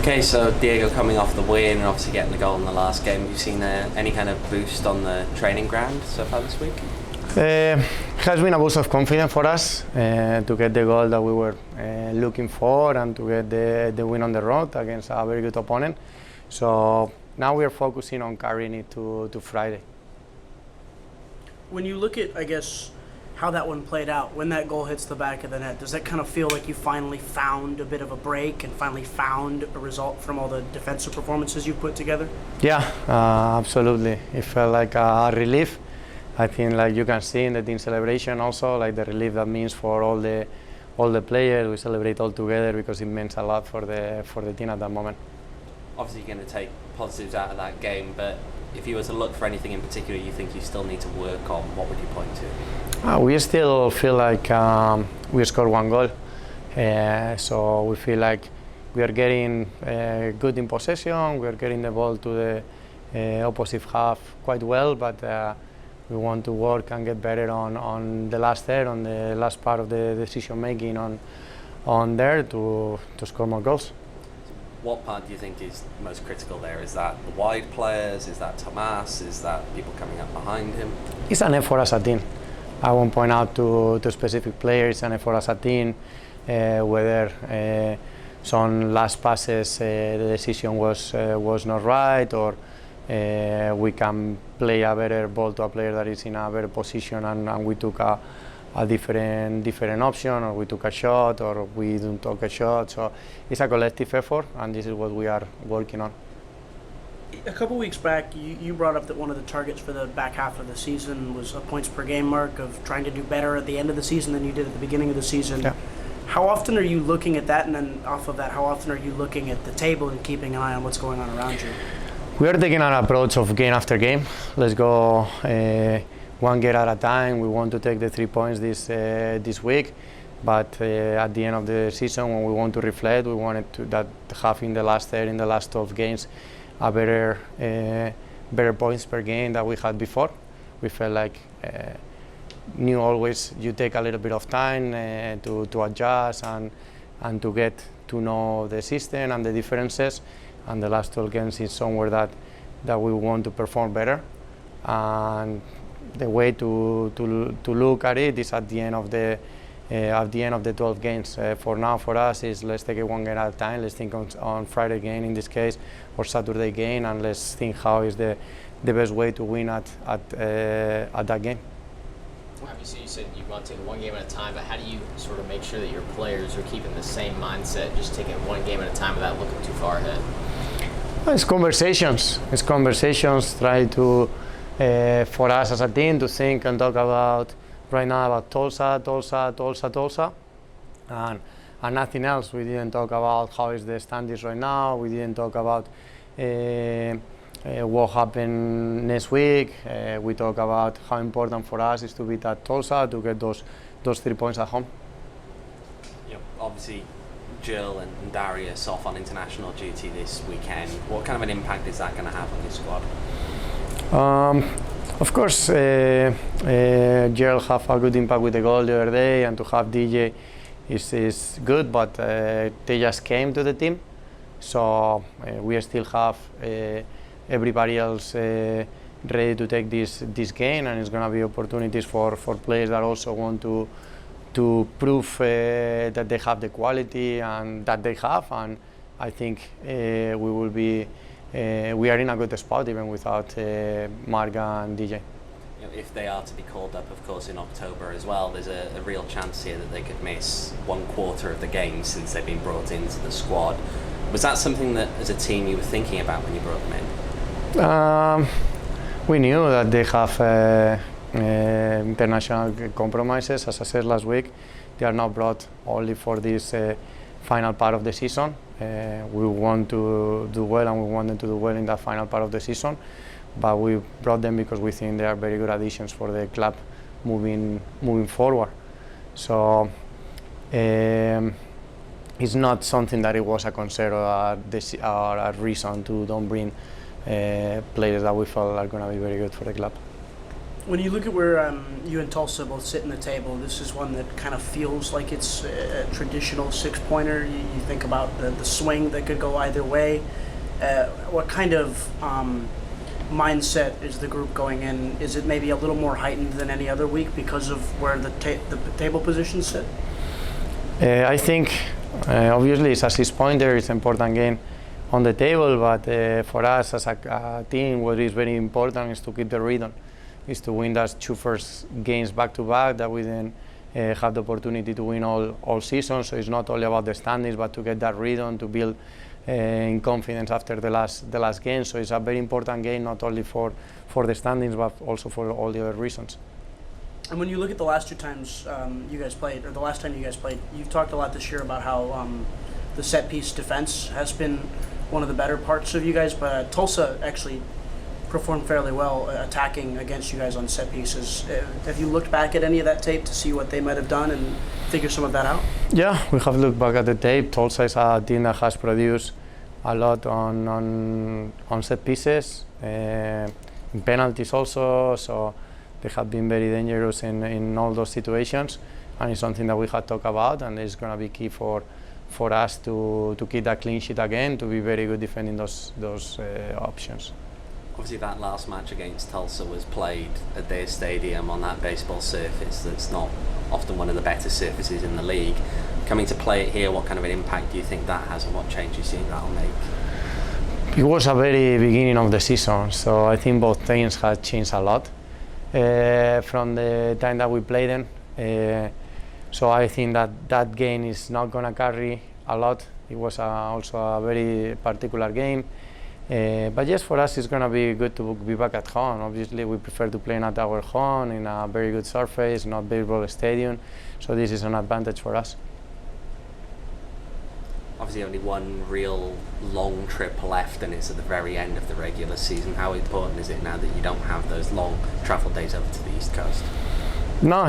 Okay, so Diego coming off the win and obviously getting the goal in the last game. Have you seen any kind of boost on the training ground so far this week? It has been a boost of confidence for us to get the goal that we were looking for and to get the win on the road against a very good opponent. So now we are focusing on carrying it to Friday. When you look at, I guess, how that one played out, when that goal hits the back of the net, does that kind of feel like you finally found a bit of a break and finally found a result from all the defensive performances you put together? Yeah, absolutely. It felt like a relief. I think, like you can see in the team celebration also, like the relief that means for all the players. We celebrate all together because it means a lot for the team at that moment. Obviously, you're going to take positives out of that game, but if you were to look for anything in particular you think you still need to work on, what would you point to? We still feel like we scored one goal, so we feel like we are getting good in possession. We are getting the ball to the opposite half quite well, but we want to work and get better on the last third, on the last part of the decision making on there to score more goals. What part do you think is most critical there? Is that the wide players? Is that Tomas? Is that people coming up behind him? It's an effort as a team. I won't point out to specific players. An effort as a team, whether some last passes the decision was not right, or we can play a better ball to a player that is in a better position and we took a different option, or we took a shot, or we didn't take a shot. So it's a collective effort, and this is what we are working on. A couple weeks back, you brought up that one of the targets for the back half of the season was a points per game mark, of trying to do better at the end of the season than you did at the beginning of the season. Yeah. How often are you looking at that, and then off of that, how often are you looking at the table and keeping an eye on what's going on around you? We are taking an approach of game after game. Let's go one game at a time. We want to take the 3 points this week, but at the end of the season, when we want to reflect, we wanted to have in the last 12 games a better points per game that we had before. We felt like knew always you take a little bit of time to adjust and to get to know the system and the differences. And the last 12 games is somewhere that we want to perform better. And the way to look at it is at the end of the 12 games. For now, for us, is let's take it one game at a time. Let's think on Friday game in this case, or Saturday game, and let's think how is the best way to win at that game. Obviously, you said you want to take it one game at a time, but how do you sort of make sure that your players are keeping the same mindset, just taking it one game at a time without looking too far ahead? It's conversations. Try to, for us as a team, to think and talk about right now about Tulsa, and nothing else. We didn't talk about how is the standings right now. We didn't talk about what happened next week. We talk about how important for us is to beat at Tulsa to get those 3 points at home. Yep. Obviously, Jill and Darius off on international duty this weekend. What kind of an impact is that going to have on your squad? Of course, Jill have a good impact with the goal the other day, and to have DJ is good, but they just came to the team, so we still have everybody else ready to take this game, and it's going to be opportunities for players that also want to prove that they have the quality and that they have, and I think we are in a good spot even without Marga and DJ. If they are to be called up, of course, in October as well, there's a real chance here that they could miss 1/4 of the games since they've been brought into the squad. Was that something that, as a team, you were thinking about when you brought them in? We knew that they have international compromises. As I said last week, they are not brought only for this final part of the season. We want to do well, and we want them to do well in that final part of the season. But we brought them because we think they are very good additions for the club moving forward. So it's not something that it was a concern or a reason to don't bring players that we felt are going to be very good for the club. When you look at where you and Tulsa both sit in the table, this is one that kind of feels like it's a traditional six-pointer. You think about the swing that could go either way. What kind of mindset is the group going in? Is it maybe a little more heightened than any other week because of where the table positions sit? I think obviously it's a six-pointer. It's an important game on the table, but for us as a team, what is very important is to keep the rhythm, is to win those two first games back-to-back, that we then have the opportunity to win all season. So it's not only about the standings, but to get that rhythm, to build in confidence after the last game. So it's a very important game, not only for the standings, but also for all the other reasons. And when you look at the last two times you guys played, or the last time you guys played, you've talked a lot this year about how the set-piece defense has been one of the better parts of you guys, but Tulsa actually performed fairly well attacking against you guys on set pieces. Have you looked back at any of that tape to see what they might have done and figure some of that out? Yeah, we have looked back at the tape. Tulsa is a team that has produced a lot on set pieces, in penalties also, so they have been very dangerous in all those situations, and it's something that we have talked about, and it's going to be key for us to keep that clean sheet again, to be very good defending those options. Obviously that last match against Tulsa was played at their stadium on that baseball surface that's not often one of the better surfaces in the league. Coming to play it here, what kind of an impact do you think that has, and what changes do you think that'll make? It was a very beginning of the season, so I think both teams have changed a lot from the time that we played them. So I think that game is not going to carry a lot. It was also a very particular game. But yes, for us it's going to be good to be back at home. Obviously we prefer to play at our home in a very good surface, not baseball stadium, so this is an advantage for us. Obviously only one real long trip left, and it's at the very end of the regular season. How important is it now that you don't have those long travel days over to the East Coast? No,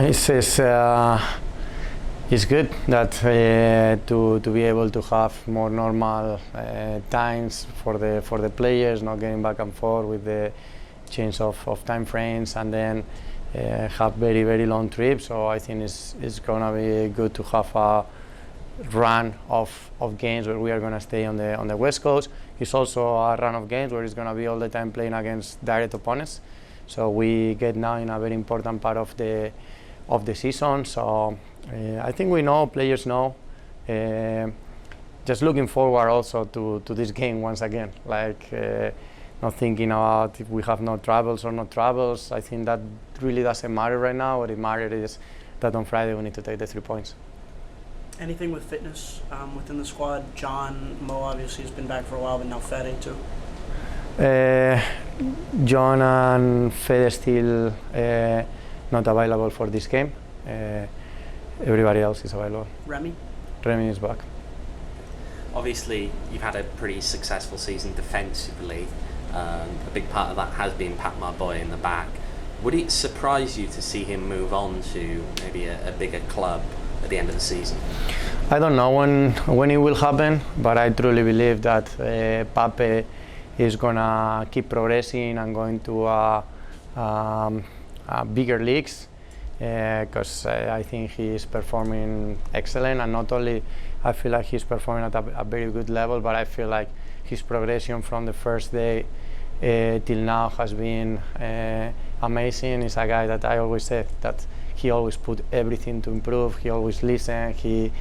it's good that to be able to have more normal times for the players, not getting back and forth with the change of time frames, and then have very, very long trips. So I think it's going to be good to have a run of games where we are going to stay on the West Coast. It's also a run of games where it's going to be all the time playing against direct opponents. So we get now in a very important part of the season. So I think we know, players know. Just looking forward also to this game once again. Not thinking about if we have no troubles or not troubles. I think that really doesn't matter right now. What it matters is that on Friday we need to take the 3 points. Anything with fitness within the squad? John, Mo obviously has been back for a while, but now Fede too. John and Fede still not available for this game. Everybody else is available. Remy is back. Obviously you've had a pretty successful season defensively. A big part of that has been Pat Marboy in the back. Would it surprise you to see him move on to maybe a bigger club at the end of the season? I don't know when it will happen, but I truly believe that Pape is gonna keep progressing and going to bigger leagues, because I think he is performing excellent, and not only I feel like he's performing at a very good level, but I feel like his progression from the first day till now has been amazing. He's a guy that I always said that he always put everything to improve. He always listens. He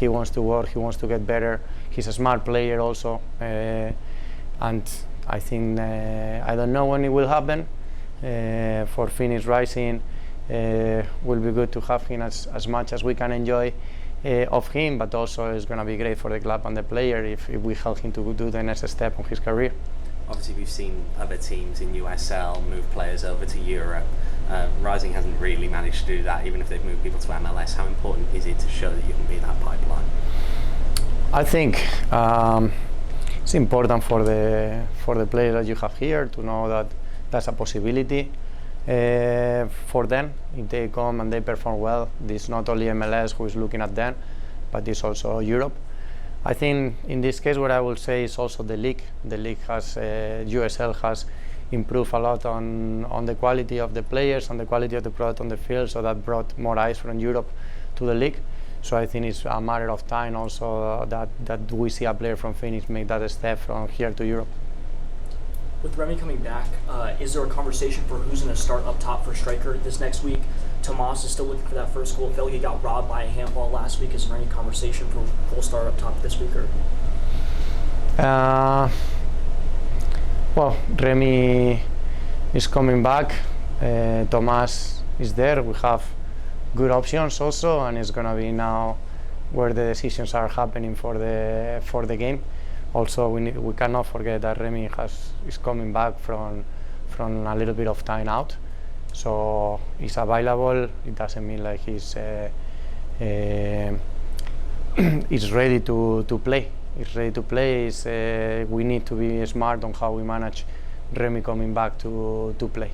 wants to work. He wants to get better. He's a smart player also, and I think I don't know when it will happen. For Phoenix Rising, will be good to have him as much as we can enjoy of him, but also it's going to be great for the club and the player if we help him to do the next step of his career. Obviously we've seen other teams in USL move players over to Europe. Rising hasn't really managed to do that, even if they've moved people to MLS. How important is it to show that you can be that pipeline? I think it's important for the players that you have here to know that that's a possibility for them. If they come and they perform well, this not only MLS who is looking at them, but it's also Europe. I think in this case what I will say is also the league. The league has, USL has improve a lot on the quality of the players, on the quality of the product on the field, so that brought more eyes from Europe to the league. So I think it's a matter of time also that we see a player from Phoenix make that step from here to Europe. With Remy coming back, is there a conversation for who's going to start up top for striker this next week? Tomas is still looking for that first goal. Phil, he got robbed by a handball last week. Is there any conversation for full start up top this week? Or? Well, Remy is coming back. Tomas is there. We have good options also, and it's gonna be now where the decisions are happening for the game. Also, we cannot forget that Remy is coming back from a little bit of time out, so he's available. It doesn't mean like he's ready to play. He's ready to play. We need to be smart on how we manage Remy coming back to play.